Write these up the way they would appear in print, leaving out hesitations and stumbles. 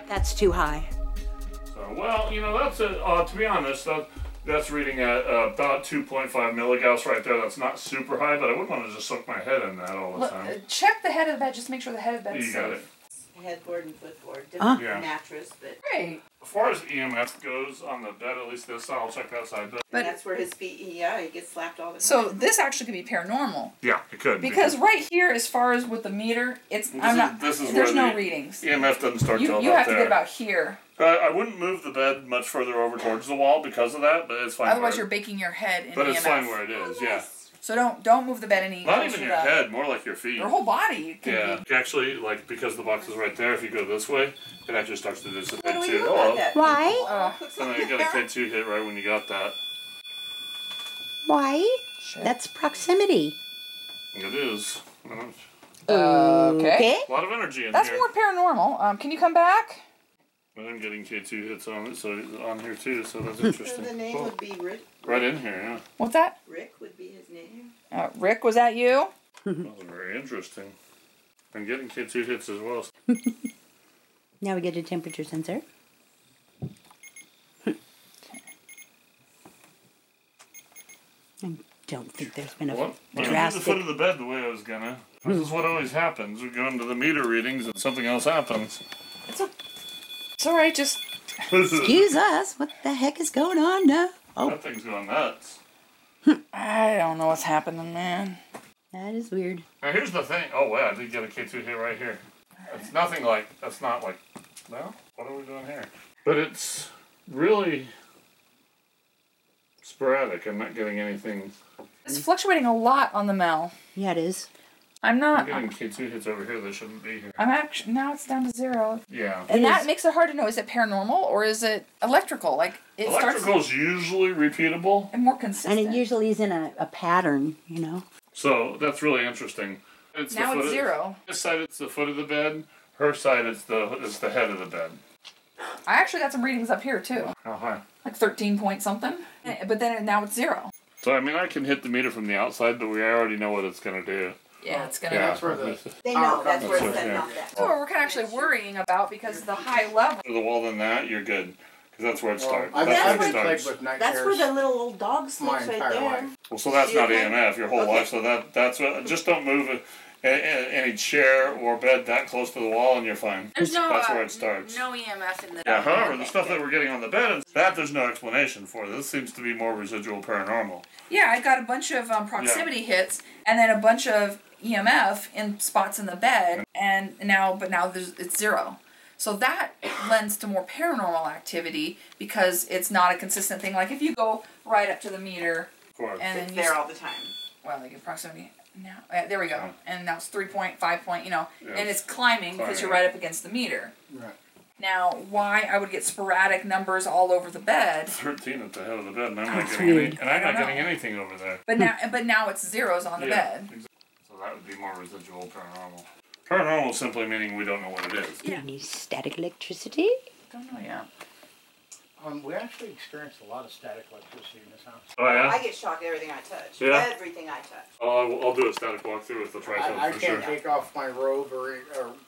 That's too high. So, well, that's to be honest, that's reading at about 2.5 milligauss right there. That's not super high, but I wouldn't want to just soak my head in that all the time. Check the head of the bed, just make sure the head of the bed is safe. You got it. Headboard and footboard, different mattress, but great. As far as EMF goes on the bed, at least this side, I'll check that side. But that's where his feet, he gets slapped all the time. So this actually could be paranormal. Yeah, it could. Because right here, as far as with the meter, there's no readings. EMF doesn't start till about there. You have to get about here. I wouldn't move the bed much further over towards the wall because of that, but it's fine. Otherwise, you're baking your head in But EMF. it's fine where it is, yeah. So don't move the bed any. Not even your head, more like your feet. Your whole body. Can be. Actually, because the box is right there, if you go this way, it actually starts to dissipate too. Why? And you got a K2 hit right when you got that. Why? Sure. That's proximity. It is. Okay. A lot of energy in That's here. more paranormal. Can you come back? I'm getting K2 hits on it, so on here too, so that's interesting. So the name would be Rick. Right in here, yeah. What's that? Rick would be his name. Rick, was that you? That was very interesting. I'm getting K2 hits as well. Now we get a temperature sensor. I don't think there's been a drastic... the foot of the bed the way I was gonna. This is what always happens. We go into the meter readings and something else happens. It's alright, just... Excuse us, what the heck is going on now? Oh. That thing's going nuts. I don't know what's happening, man. That is weird. Now here's the thing. Oh, wow, I did get a K2 hit right here. It's nothing like... That's not like... Well, what are we doing here? But it's really sporadic. I'm not getting anything... It's fluctuating a lot on the Mel. Yeah, it is. I'm getting K2 hits over here that shouldn't be here. Now it's down to 0. Yeah. And that makes it hard to know, is it paranormal or is it electrical? Electrical's usually repeatable. And more consistent. And it usually is in a pattern, So that's really interesting. It's 0. This side it's the foot of the bed. Her side it's the head of the bed. I actually got some readings up here too. How high? Like 13 point something. But then now it's 0. So I can hit the meter from the outside, but we already know what it's going to do. Yeah, it's going to... That's where it's setting off that. So we're kind of actually worrying about because the high level... To the wall than that, you're good. Because that's where it starts. That's where the little old dog sleeps right there. Life. Well, so that's not EMF your whole life. So that's what... Just don't move any chair or bed that close to the wall and you're fine. That's where it starts. No EMF in the... Yeah, however, the stuff that we're getting on the bed, there's no explanation for. This seems to be more residual paranormal. Yeah, I got a bunch of proximity hits and then a bunch of EMF in spots in the bed, and now it's 0. So that lends to more paranormal activity because it's not a consistent thing. Like if you go right up to the meter, and then it's there all the time. Well, like proximity. Now there we go, and now it's 3.5 point, and it's climbing because you're right up against the meter. Right. Now, why I would get sporadic numbers all over the bed? 13 at the head of the bed, and I'm not getting anything over there. But now it's 0s on the bed. Exactly. So that would be more residual paranormal. Paranormal simply meaning we don't know what it is. Yeah. Any static electricity? Don't know yet. We actually experienced a lot of static electricity in this house. Oh, yeah? I get shocked everything I touch. Yeah? Everything I touch. I'll do a static walkthrough with the tripod I for can't sure. take off my robe or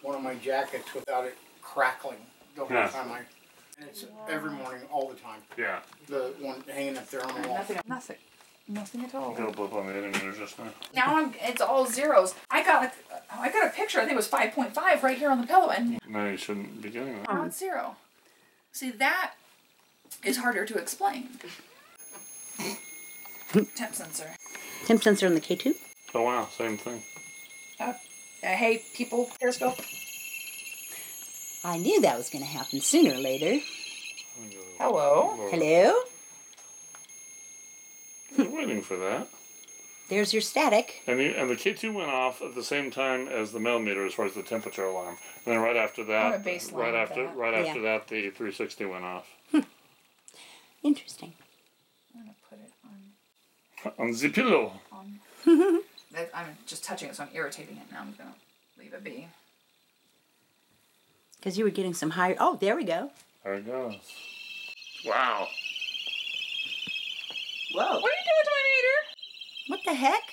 one of my jackets without it crackling the whole time. And it's every morning, all the time. Yeah. The one hanging up there on the wall. Nothing at all. I'll blip on the internet just now. Now it's all 0s. I got a picture. I think it was 5.5 right here on the pillow, and no, you shouldn't be getting that. Now it's 0. See, that is harder to explain. Temp sensor. Temp sensor on the K2? Oh wow, same thing. Hey, people, periscope. I knew that was going to happen sooner or later. Hello. Hello? I'm waiting for that. There's your static. And the K2 went off at the same time as the Mel-Meter as far as the temperature alarm. And then right after that, that, the 360 went off. Interesting. I'm going to put it on the pillow. I'm just touching it, so I'm irritating it now. I'm going to leave it be. Because you were getting some higher... Oh, there we go. There it goes. Wow. Whoa. What are you doing to my meter? What the heck?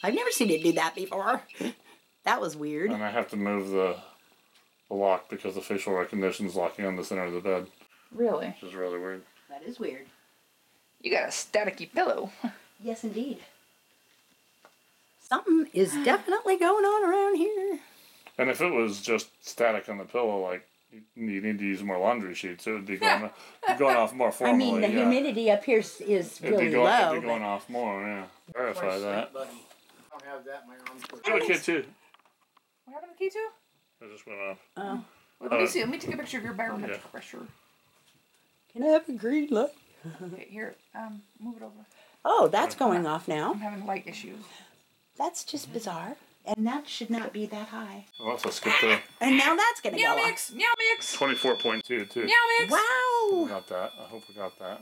I've never seen it do that before. That was weird. And I have to move the lock because the facial recognition is locking on the center of the bed. Really? Which is really weird. That is weird. You got a staticky pillow. Yes, indeed. Something is definitely going on around here. And if it was just static on the pillow, like, you need to use more laundry sheets, it would be going off more formally. I mean, the humidity up here is really low. It'd be going off more, yeah. Verify that. Buddy. I don't have that in my arms. Do a kid too. What happened to the key too? It just went off. Oh. Well, let me see. Let me take a picture of your barometric pressure. Can I have a green light? Okay, here. Move it over. Oh, that's going off now. I'm having light issues. That's just bizarre. And that should not be that high. Well, let's skip there. And now that's going to go Meow mix! Meow mix! 24.2 too. Meow mix! Wow! We got that. I hope we got that.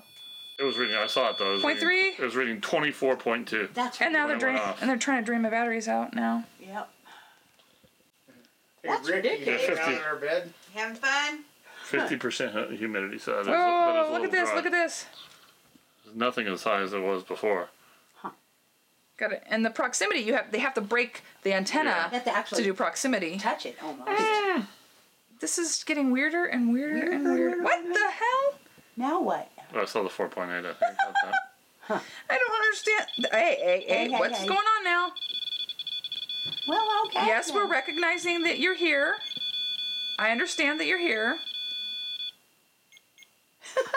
It was reading. I saw it though. .3. It was reading 24.2. That's and now they're trying to drain my batteries out now. Yep. Hey, That's Rick, ridiculous. you hanging out in our bed? Having fun? 50% humidity. So that is, Whoa! Look at this! Look at this! Nothing as high as it was before. Got it. And the proximity, they have to break the antenna You have to actually do proximity. touch it almost. This is getting weirder and weirder and weirder. What the hell? Now what? Oh, I saw the 4.8. I think about that. I don't understand. Hey, what's going on now? Well, okay. Yes, then. we're recognizing that you're here. I understand that you're here.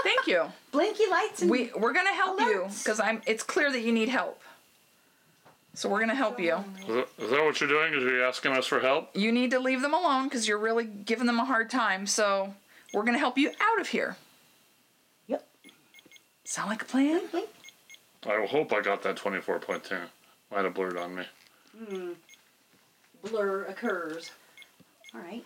Thank you. Blinky lights and We're gonna help you alerts. because it's clear that you need help. So we're gonna help you. Is that what you're doing? Is you asking us for help? You need to leave them alone because you're really giving them a hard time. So we're gonna help you out of here. Yep. Sound like a plan? Blink. I hope I got that 24.2. Might have blurred on me. Blur occurs. All right.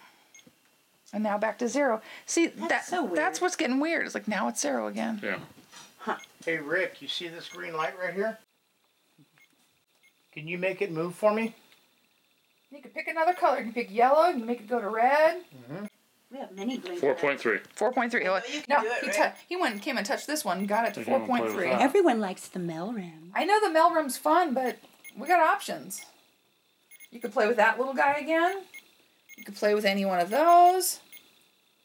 And now back to 0. See, That's so weird. that's what's getting weird. It's like now it's 0 again. Yeah. Hey, Rick, you see this green light right here? Can you make it move for me? You can pick another color. You can pick yellow. You can make it go to red. We have many blinky 4.3. 4.3. you can do it, He came and touched this one. Got it to You can play with 4.3. that. Everyone likes the Mel-Rim. I know the Mel-Rim's fun, but we got options. You could play with that little guy again. You could play with any one of those.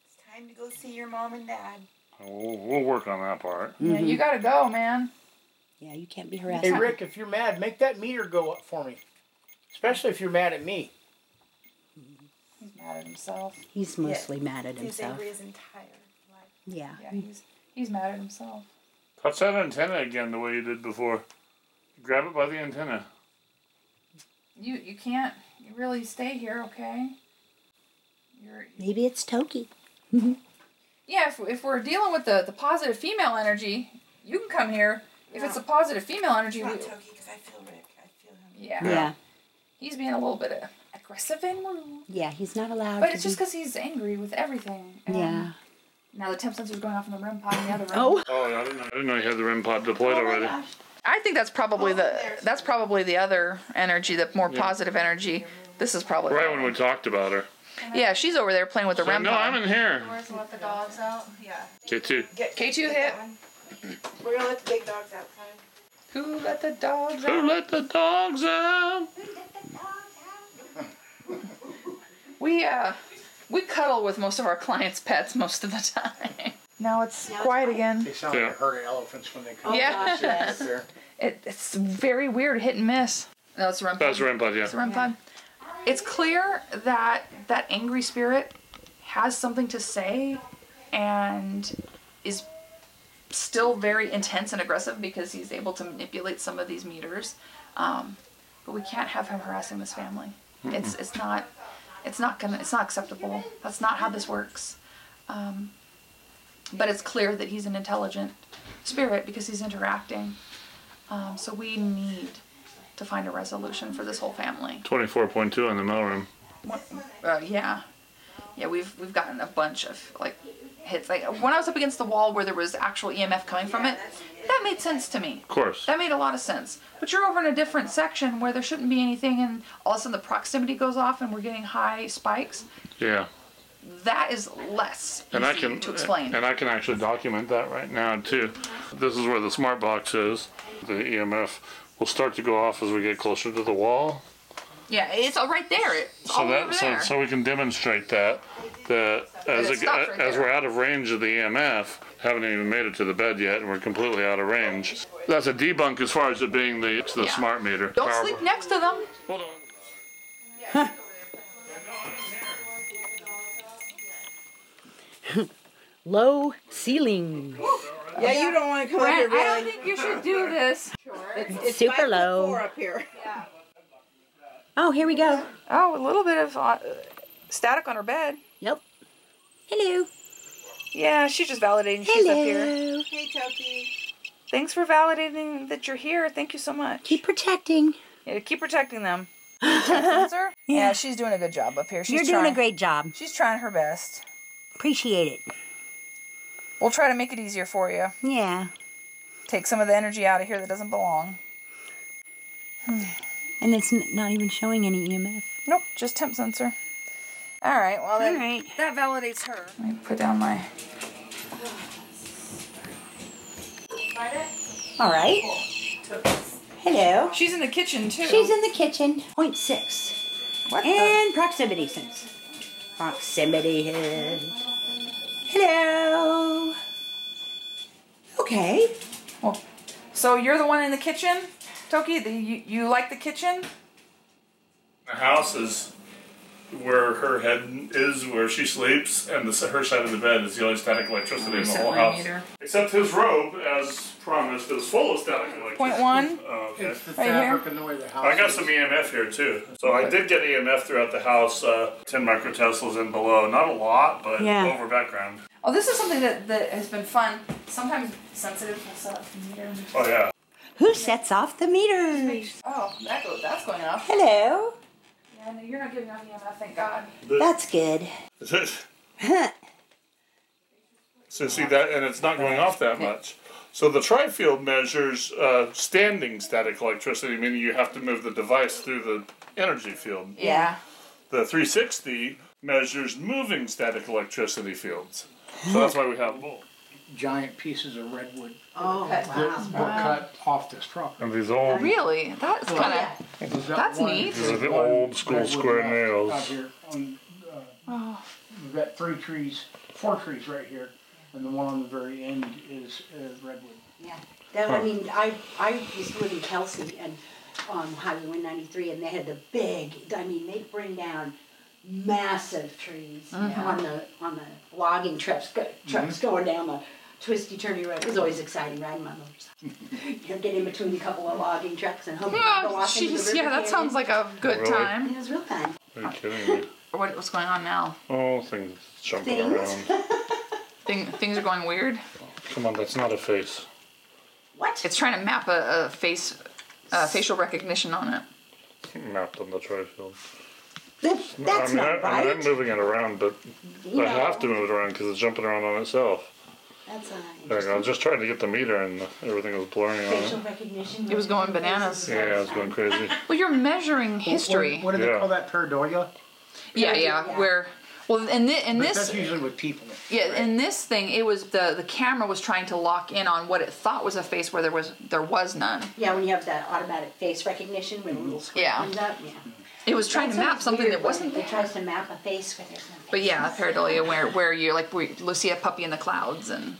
It's time to go see your mom and dad. We'll work on that part. Yeah, you gotta go, man. Yeah, you can't be harassed. Hey, Rick, if you're mad, make that meter go up for me. Especially if you're mad at me. He's mad at himself. He's mostly mad at He's himself. angry his entire life. Yeah. Yeah, he's mad at himself. Touch that antenna again the way you did before. Grab it by the antenna. You can't really stay here, okay? Maybe it's Toki. Yeah, if we're dealing with the positive female energy, you can come here. If it's a positive female energy, It's not Toki because I feel Rick. I feel him. Yeah. He's being a little bit aggressive and rude. Yeah, he's not allowed But to it's just because he's angry with everything. And Yeah. Now the temp sensor's going off in the REM pod in the other room. Oh. Oh, I didn't know you had the REM pod deployed already. Gosh. I think that's probably the other energy, the more positive energy. This is probably Right when we talked about her. Yeah, she's over there playing with the REM No, pod. I'm in here. Where's let the dogs out? Yeah. K2. K2 hit. We're gonna let the big dogs outside. Who let the dogs Who out? let the dogs out? We cuddle with most of our clients' pets most of the time. Now it's quiet again. They sound like a herd of elephants when they come Yeah. Gosh, yes. up there. It's very weird, hit and miss. No, it's a REM pod. That's the REM pod, yeah. It's a REM pod. It's clear that that angry spirit has something to say and is still very intense and aggressive because he's able to manipulate some of these meters. But we can't have him harassing this family. It's not acceptable. That's not how this works. But it's clear that he's an intelligent spirit because he's interacting. So we need to find a resolution for this whole family. 24.2 on the Mel-Rim. Yeah, we've gotten a bunch of hits. Like when I was up against the wall where there was actual EMF coming from it, that made sense to me. Of course. That made a lot of sense. But you're over in a different section where there shouldn't be anything, and all of a sudden the proximity goes off and we're getting high spikes. Yeah. That is less easy to explain. And I can actually document that right now too. This is where the smart box is. The EMF will start to go off as we get closer to the wall. Yeah, it's all right there. It's all over there. So we can demonstrate that as we're out of range of the EMF, haven't even made it to the bed yet, and we're completely out of range. That's a debunk as far as it being the smart meter. Don't sleep next to them. Hold on. Low ceiling. Yeah, you don't want to come up here, really. I don't think you should do this. It's super low. up here. Yeah. Oh, here we go. Oh, a little bit of static on her bed. Yep. Hello. Yeah, she's just validating she's up here. Hello. Hey, Toki. Thanks for validating that you're here. Thank you so much. Keep protecting. Yeah, keep protecting them. Sensor? Yeah, she's doing a good job up here. You're doing a great job. She's trying her best. Appreciate it. We'll try to make it easier for you. Yeah. Take some of the energy out of here that doesn't belong. And it's not even showing any EMF. Nope, just temp sensor. All right, well, that validates her. Let me put down my... All right. Hello. She's in the kitchen, too. She's in the kitchen. 0.6. What and proximity sense. Proximity head. Hello. Okay. Well, so you're the one in the kitchen, Toki? You like the kitchen? The house is where her head is, where she sleeps, and her side of the bed is the only static electricity in the whole house. Except his robe, as promised, is full of static electricity. 0.1? Oh, okay. It's the fabric and the way the house I got some EMF here too. So I did get EMF throughout the house, 10 microteslas and below. Not a lot, but over background. Oh, this is something that has been fun. Sometimes sensitive will set up the meter. Oh yeah. Who sets off the meters? Oh, that's going off. Hello. Yeah, no, you're not giving off EMF, thank God. That's good. So see that, and it's not going off that much. So the tri-field measures standing static electricity, meaning you have to move the device through the energy field. Yeah. The 360 measures moving static electricity fields. So that's why we have giant pieces of redwood that were cut off this property. and these old Really? That's kind of... That's neat. These are the old school square nails. Out here on, we've got 4 trees right here, and the one on the very end is redwood. Yeah. That, I mean, I used to live in Kelsey and on Highway 193, and they had the big, I mean, they bring down massive trees on the logging trucks going down the twisty turny road. It was always exciting riding my motorcycle. Get in between a couple of logging trucks and hoping to go off into the river. Yeah, that sounds like a good time. It was real fun. Are you kidding me? What's going on now? Oh, things jumping around. Things are going weird. Come on, that's not a face. What? It's trying to map a facial recognition on it. Mapped on the tri-field. That's not right. I'm moving it around, but I have to move it around because it's jumping around on itself. That's There you go. I was just trying to get the meter and everything was blurring on facial it. recognition. It was going bananas. Yeah, I was going crazy. Well, you're measuring history. What do they call that? Pareidolia? Yeah. Where, well, in this, that's usually with people. Yeah, in this thing, it was the camera was trying to lock in on what it thought was a face where there was none. Yeah, when you have that automatic face recognition when the little screen comes up. Yeah. It was trying to map something that wasn't there. It tries to map a face where there's no face. But yeah, pareidolia, where you're like you see a puppy in the clouds and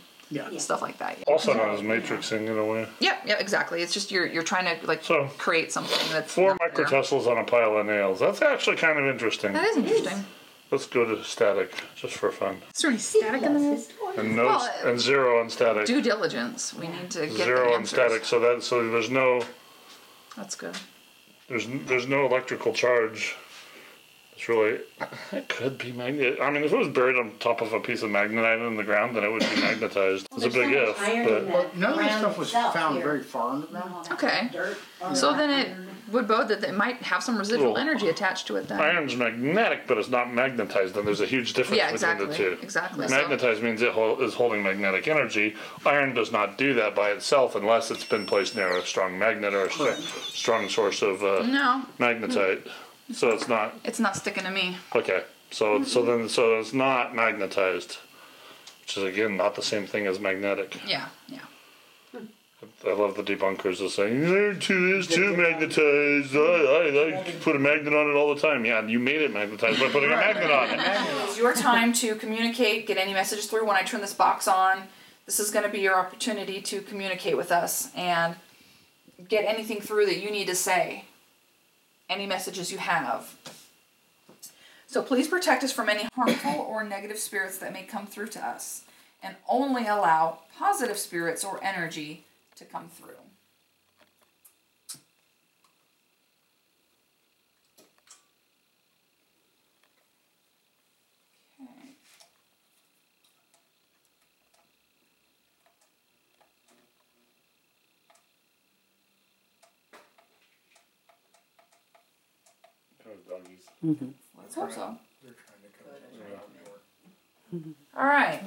stuff like that. Yeah. Also known as matrixing in a way. Yeah, exactly. It's just you're trying to create something that's 4 microteslas on a pile of nails. That's actually kind of interesting. That is interesting. Let's go to static, just for fun. Is there any static in the And and 0 on static. Due diligence. We need to get 0 on static, so there's no. That's good. There's no electrical charge. It's really, it could be magnet. I mean, if it was buried on top of a piece of magnetite in the ground, then it would be magnetized. It's a big if. But none of this stuff was found very far in the ground. Okay. So then it would bode that it might have some residual energy attached to it then. Iron's magnetic, but it's not magnetized, and there's a huge difference between the two. Exactly. Magnetized means it is holding magnetic energy. Iron does not do that by itself unless it's been placed near a strong magnet or a strong source of magnetite. So it's not. It's not sticking to me. Okay. So it's not magnetized, which is again not the same thing as magnetic. Yeah. I love the debunkers are saying, it's too magnetized. I put a magnet on it all the time. Yeah, you made it magnetized by putting a magnet on it. It's your time to communicate, get any messages through. When I turn this box on, this is going to be your opportunity to communicate with us and get anything through that you need to say. Any messages you have. So please protect us from any harmful or negative spirits that may come through to us, and only allow positive spirits or energy to come through. Okay. Doggies. Mm-hmm. Let's hope so. They're trying to come. All right.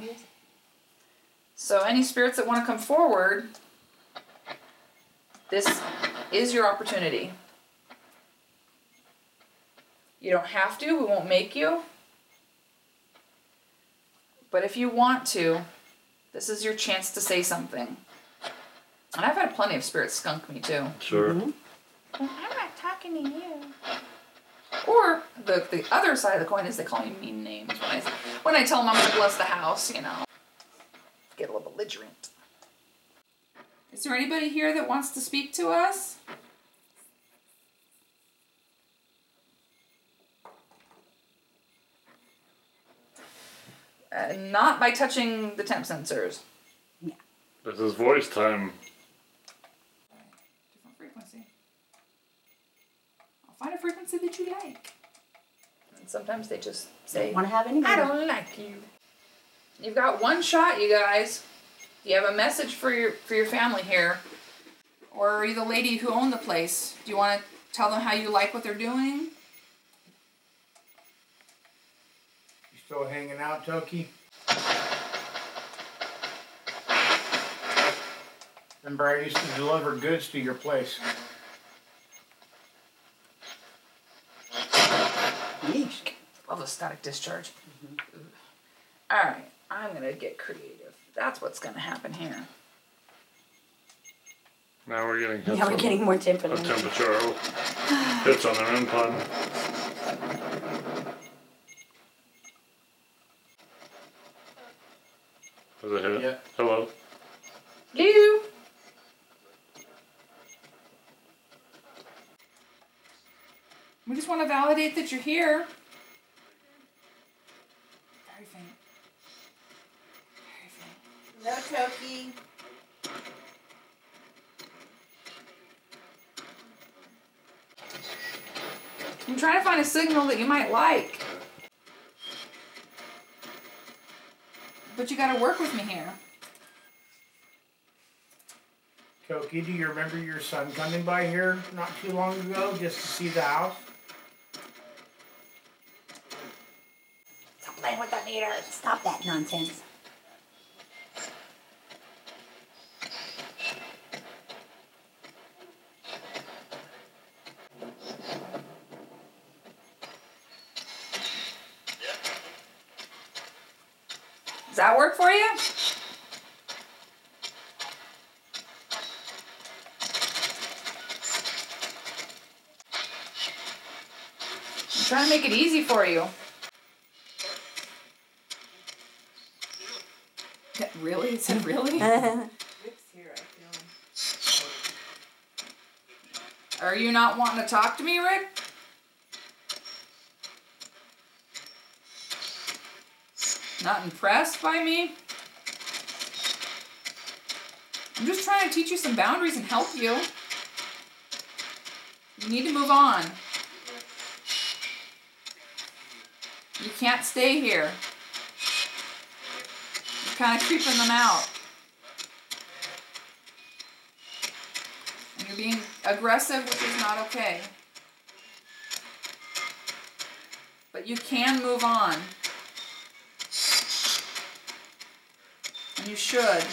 So any spirits that want to come forward, this is your opportunity. You don't have to. We won't make you. But if you want to, this is your chance to say something. And I've had plenty of spirits skunk me too. Sure. Mm-hmm. I'm not talking to you. Or the other side of the coin is they call me mean names when I tell them I'm going to bless the house, you know. Get a little belligerent. Is there anybody here that wants to speak to us? Not by touching the temp sensors. Yeah. This is voice time. Different frequency. I'll find a frequency that you like. And sometimes they just say, Want to have any? I don't like you. You've got one shot, you guys. Do you have a message for your family here? Or are you the lady who owned the place? Do you want to tell them how you like what they're doing? You still hanging out, Toki? Remember, I used to deliver goods to your place. Yeesh. Love a static discharge. Mm-hmm. All right, I'm going to get creative. That's what's going to happen here. Now we're getting hits. Now we're getting more temperature. A temperature hits on the REM pod. Was it hit? Yeah. Hello. You. We just want to validate that you're here. Very faint. Very faint. No, Toki. I'm trying to find a signal that you might like. But you gotta work with me here. Toki, do you remember your son coming by here not too long ago just to see the house? Stop playing with that meter. Stop that nonsense. Does that work for you? I'm trying to make it easy for you. Really? Is it really? Rick's here, I feel. Are you not wanting to talk to me, Rick? Not impressed by me? I'm just trying to teach you some boundaries and help you. You need to move on. You can't stay here. You're kind of creeping them out. And you're being aggressive, which is not okay. But you can move on. And you should.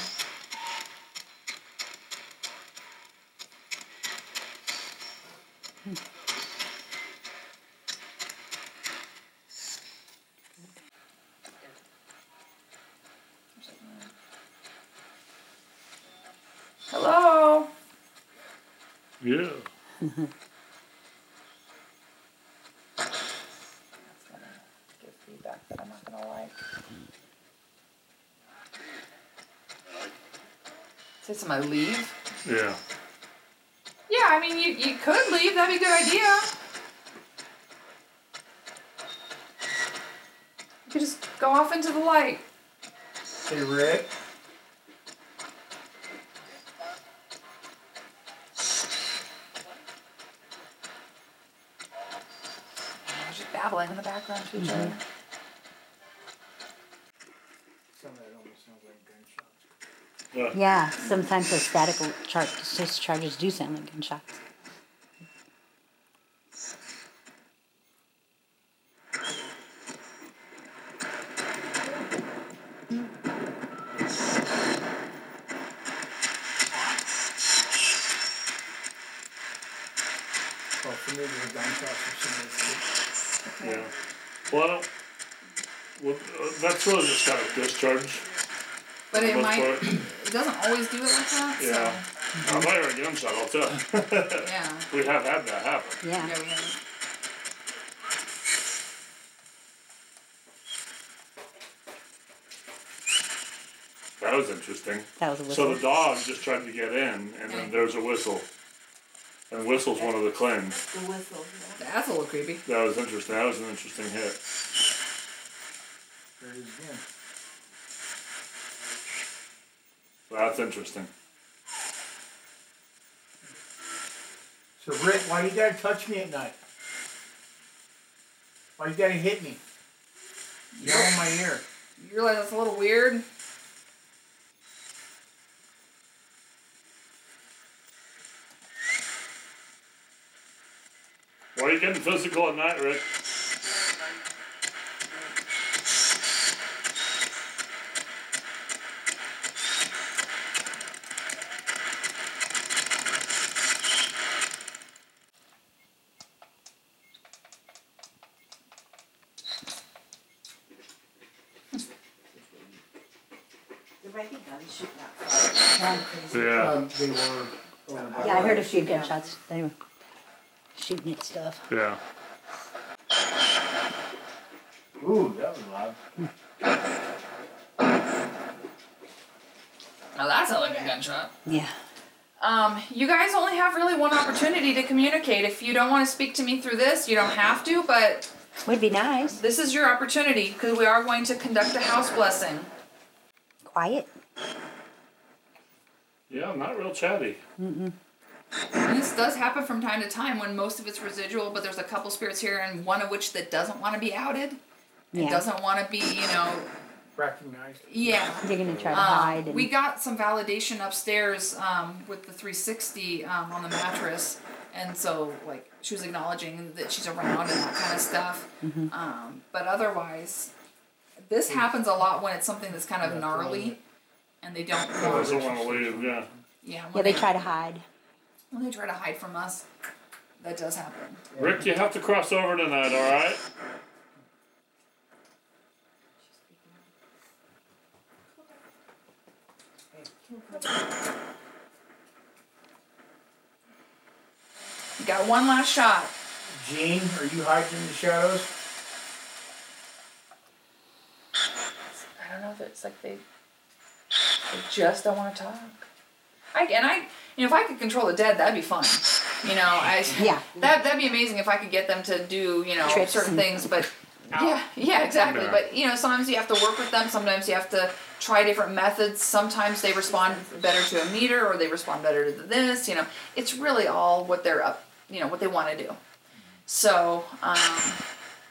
Hello? Yeah. That's gonna give feedback that I'm not gonna like. Say somebody leave? Yeah. Yeah, I mean, you could leave. That'd be a good idea. You could just go off into the light. Hey, Rick. Just babbling in the background to each other. Some of that almost sounds like gunshots. Yeah, sometimes the static discharges do sound like gunshots. Well, for me, the gunshots are similar. Yeah. Well, that's really just kind of discharge. But it might, it doesn't always do it like that. Yeah. So. If I hear a gunshot, I'll tell you. Yeah. We have had that happen. Yeah. Yeah, we have. That was interesting. That was a whistle. So the dog just tried to get in, and then there's a whistle. And whistle's one of the claims. The whistle. That's a little creepy. That was interesting. That was an interesting hit. There it is again. That's interesting. So, Rick, why you gotta touch me at night? Why you gotta hit me? You're on my ear. You realize that's a little weird? Why are you getting physical at night, Rick? Yeah. They were. Yeah, I heard a few gunshots. They were shooting at stuff. Yeah. Ooh, that was loud. Now that sounds like a gunshot. Yeah. You guys only have really one opportunity to communicate. If you don't want to speak to me through this, you don't have to, but Would be nice. this is your opportunity because we are going to conduct a house blessing. Quiet. Yeah, I'm not real chatty. And this does happen from time to time when most of it's residual, but there's a couple spirits here, and one of which that doesn't want to be outed. Yeah. It doesn't want to be, Recognized. Yeah. They're gonna try to hide. And We got some validation upstairs with the 360 on the mattress, and so like she was acknowledging that she's around and that kind of stuff. But otherwise, this happens a lot when it's something that's kind of gnarly, and they don't. Doesn't want to leave, yeah. Yeah. yeah, they try to hide. When they try to hide from us, that does happen. Rick, you have to cross over tonight, alright? You got one last shot. Gene, are you hiding in the shadows? I don't know if it's like they just don't want to talk. If I could control the dead, that'd be fun. Yeah. That'd be amazing if I could get them to do, Tricks certain and- things. But yeah, exactly. Yeah. But sometimes you have to work with them. Sometimes you have to try different methods. Sometimes they respond better to a meter, or they respond better to this. It's really all what they're up. What they want to do. So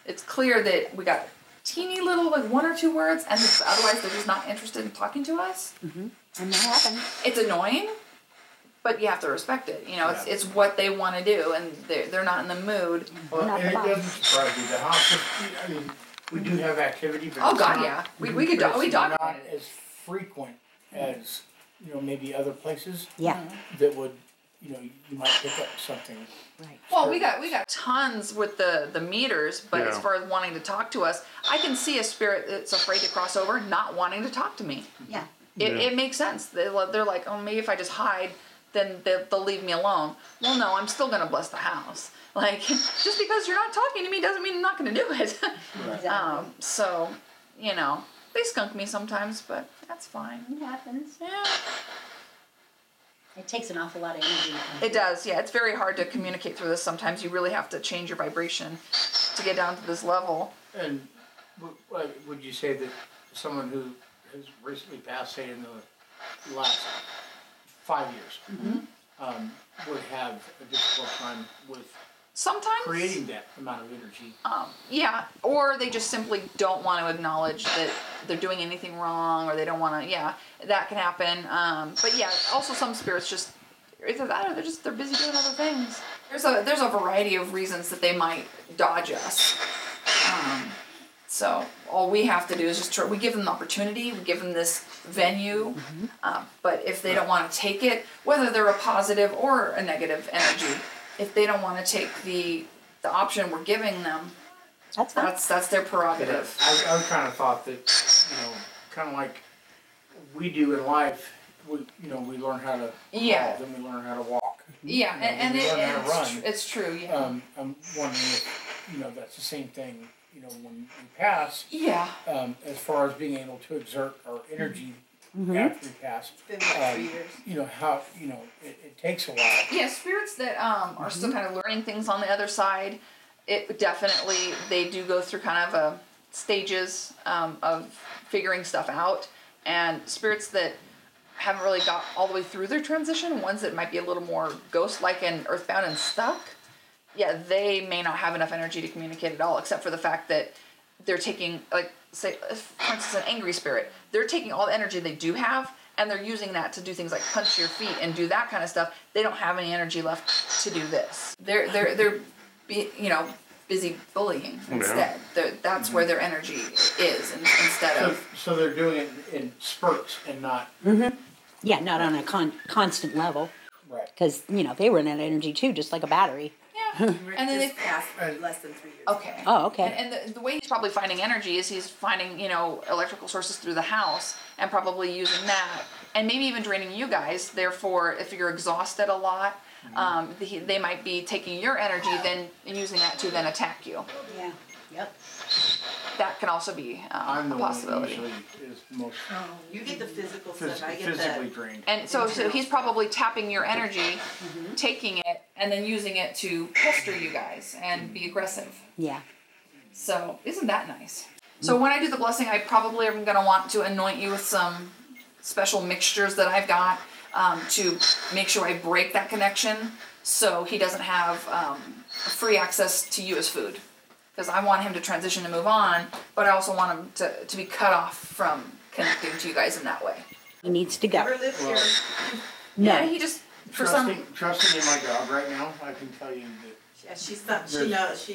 it's clear that we got teeny little, like 1 or 2 words, and otherwise they're just not interested in talking to us. And that happens. It's annoying, but you have to respect it. It's what they want to do, and they're not in the mood. Well, Not and the it boss. doesn't surprise me. The house, we do have activity, but Oh it's God, not, yeah, we could but we it's talk not about it. as frequent as maybe other places Yeah. that would you might pick up something. Right. Well, we got tons with the meters, but as Yeah. far as wanting to talk to us, I can see a spirit that's afraid to cross over, not wanting to talk to me. Yeah. It makes sense. They're like, oh, maybe if I just hide, then they'll leave me alone. Well, no, I'm still going to bless the house. Like, just because you're not talking to me doesn't mean I'm not going to do it. Exactly. So, you know, they skunk me sometimes, but that's fine. It happens. Yeah. It takes an awful lot of energy. It does, yeah. It's very hard to communicate through this. Sometimes you really have to change your vibration to get down to this level. And would you say that someone who has recently passed, say in the last 5 years, would have a difficult time with Sometimes creating that amount of energy? Yeah, or they just simply don't want to acknowledge that they're doing anything wrong, or they don't want to. Yeah, that can happen. But yeah, also some spirits just either that or they're busy doing other things. There's a variety of reasons that they might dodge us. So all we have to do is just we give them the opportunity, we give them this venue, but if they don't want to take it, whether they're a positive or a negative energy, if they don't want to take the option we're giving them, that's their prerogative. I kind of thought that, kind of like we do in life, we learn how to crawl, then we learn how to walk. Yeah, and we learn how to run. It's true, yeah. I'm wondering if, that's the same thing, when we pass. Yeah. As far as being able to exert our energy after we pass. It's been like 3 years. How, it takes a while. Yeah, spirits that are still kind of learning things on the other side, it definitely, they do go through kind of stages of figuring stuff out. And spirits that haven't really got all the way through their transition, ones that might be a little more ghost-like and earthbound and stuck, yeah, they may not have enough energy to communicate at all, except for the fact that they're taking, like, say, for instance, an angry spirit, they're taking all the energy they do have, and they're using that to do things like punch your feet and do that kind of stuff. They don't have any energy left to do this. They're busy bullying instead. That's where their energy is instead of. So they're doing it in spurts and not. Yeah, not on a constant level. Right. Because they run out of energy too, just like a battery. Yeah. And then Just passed less than 3 years. Okay. Oh, okay. And the way he's probably finding energy is he's finding, electrical sources through the house and probably using that. And maybe even draining you guys. Therefore, if you're exhausted a lot, they might be taking your energy then and using that to then attack you. Yeah. Yep. That can also be I'm the a possibility. one that usually is most You get the physical stuff. I get physically drained. And so he's probably tapping your energy, taking it, and then using it to pester you guys and be aggressive. Yeah. So isn't that nice? So when I do the blessing, I probably am going to want to anoint you with some special mixtures that I've got to make sure I break that connection so he doesn't have free access to you as food. Because I want him to transition and move on, but I also want him to be cut off from connecting to you guys in that way. He needs to go. Never lived here. No. Yeah, he just Trusting in my job right now, I can tell you that. Yeah, she's not. She knows.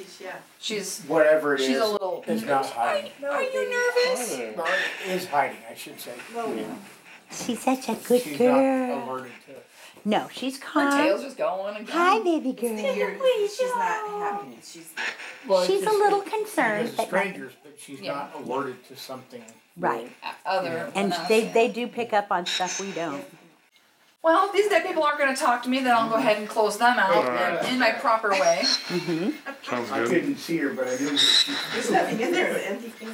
she's Whatever it is. she's a little. It's not hiding. Are you nervous? No, it is hiding, I should say. She's such a good She's girl. not alerted to it. No, she's Her calm. tail's just going and going. Hi, baby girl. She's not happy. She's a little concerned. Because strangers, but she's not alerted to something. Right. Other And than us. they do pick up on stuff we don't. Well, if these dead people aren't going to talk to me, then I'll go ahead and close them out in my proper way. Sounds I good. couldn't see her, but I knew that she. There's nothing in there. It's an empty can.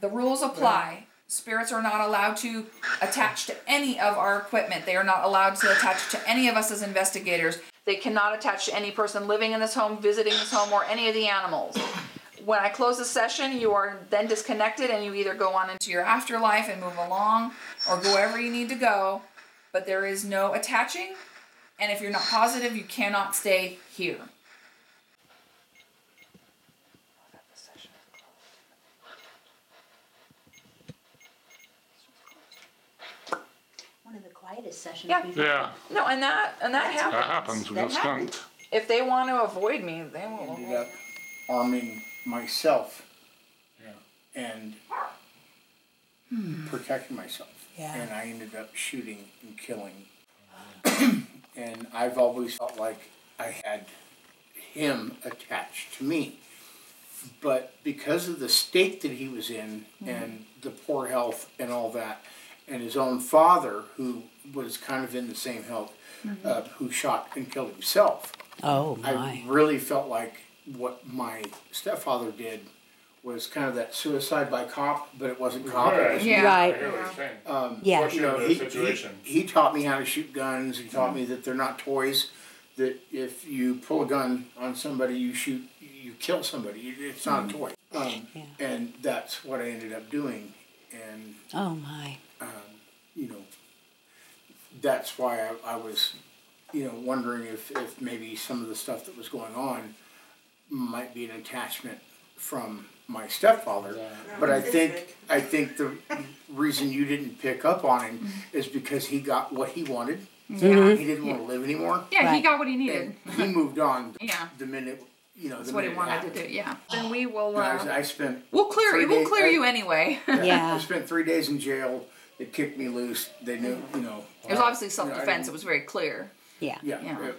The rules apply. Spirits are not allowed to attach to any of our equipment. They are not allowed to attach to any of us as investigators. They cannot attach to any person living in this home, visiting this home, or any of the animals. When I close the session, you are then disconnected and you either go on into your afterlife and move along or go wherever you need to go. But there is no attaching, and if you're not positive, you cannot stay here. One of the quietest sessions. Yeah. we've Yeah, No, and that happens. that happens. We get skunked. If they want to avoid me, they I will. ended up arming myself and protecting myself. Yeah. And I ended up shooting and killing. And I've always felt like I had him attached to me. But because of the state that he was in and the poor health and all that, and his own father, who was kind of in the same health, who shot and killed himself. Oh, my. I really felt like what my stepfather did was kind of that suicide by cop, but it wasn't cop. Right. It was Yeah. Right. I hear what you're saying. Yeah. Fortunately, You know, the situation. he taught me how to shoot guns. He taught me that they're not toys. That if you pull a gun on somebody, you kill somebody. It's not a toy. And that's what I ended up doing. And Oh, my. you know, that's why I was, you know, wondering if maybe some of the stuff that was going on might be an attachment from my stepfather. But I think the reason you didn't pick up on him is because he got what he wanted. Yeah. He didn't want to live anymore. Yeah, he Right. got what he needed. And he moved on Yeah. the minute, you know, That's the what he minute it wanted happened. to do. Yeah. Then we will. No, I spent. We'll clear 3 you. We'll days- clear you anyway. Yeah. I spent 3 days in jail. They kicked me loose. They knew, you know. It was obviously I self-defense. didn't- It was very clear. Yeah. Yeah.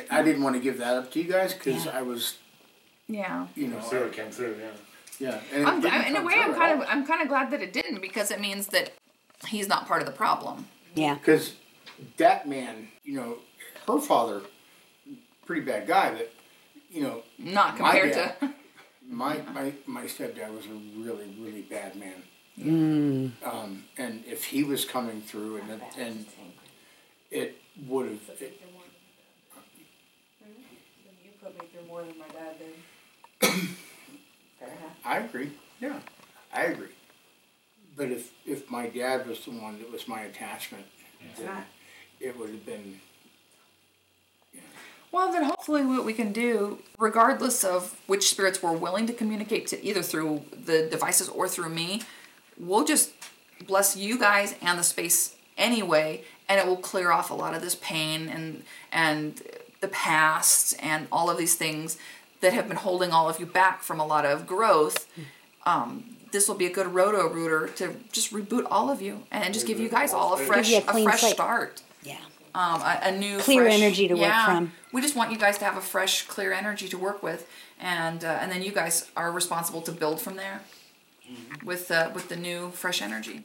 I didn't want to give that up to you guys because I was, Yeah. you know. So it came through, yeah. Yeah. And it didn't In a come way, through at all. I'm kind of glad that it didn't, because it means that he's not part of the problem. Yeah. Because that man, you know, her father, pretty bad guy, but, you know, Not my compared dad- to. my stepdad was a really, really bad man. And if he was coming through and it would have, You put me through more than my dad did. I agree. Yeah, I agree. But if my dad was the one that was my attachment, then it would have been. Well, then hopefully what we can do, regardless of which spirits we're willing to communicate to, either through the devices or through me, we'll just bless you guys and the space anyway, and it will clear off a lot of this pain and the past and all of these things that have been holding all of you back from a lot of growth. This will be a good roto-rooter to just reboot all of you and just give you guys all a fresh slate. start. Yeah. A new Clear fresh, energy to work from. We just want you guys to have a fresh, clear energy to work with, and then you guys are responsible to build from there with the new, fresh energy.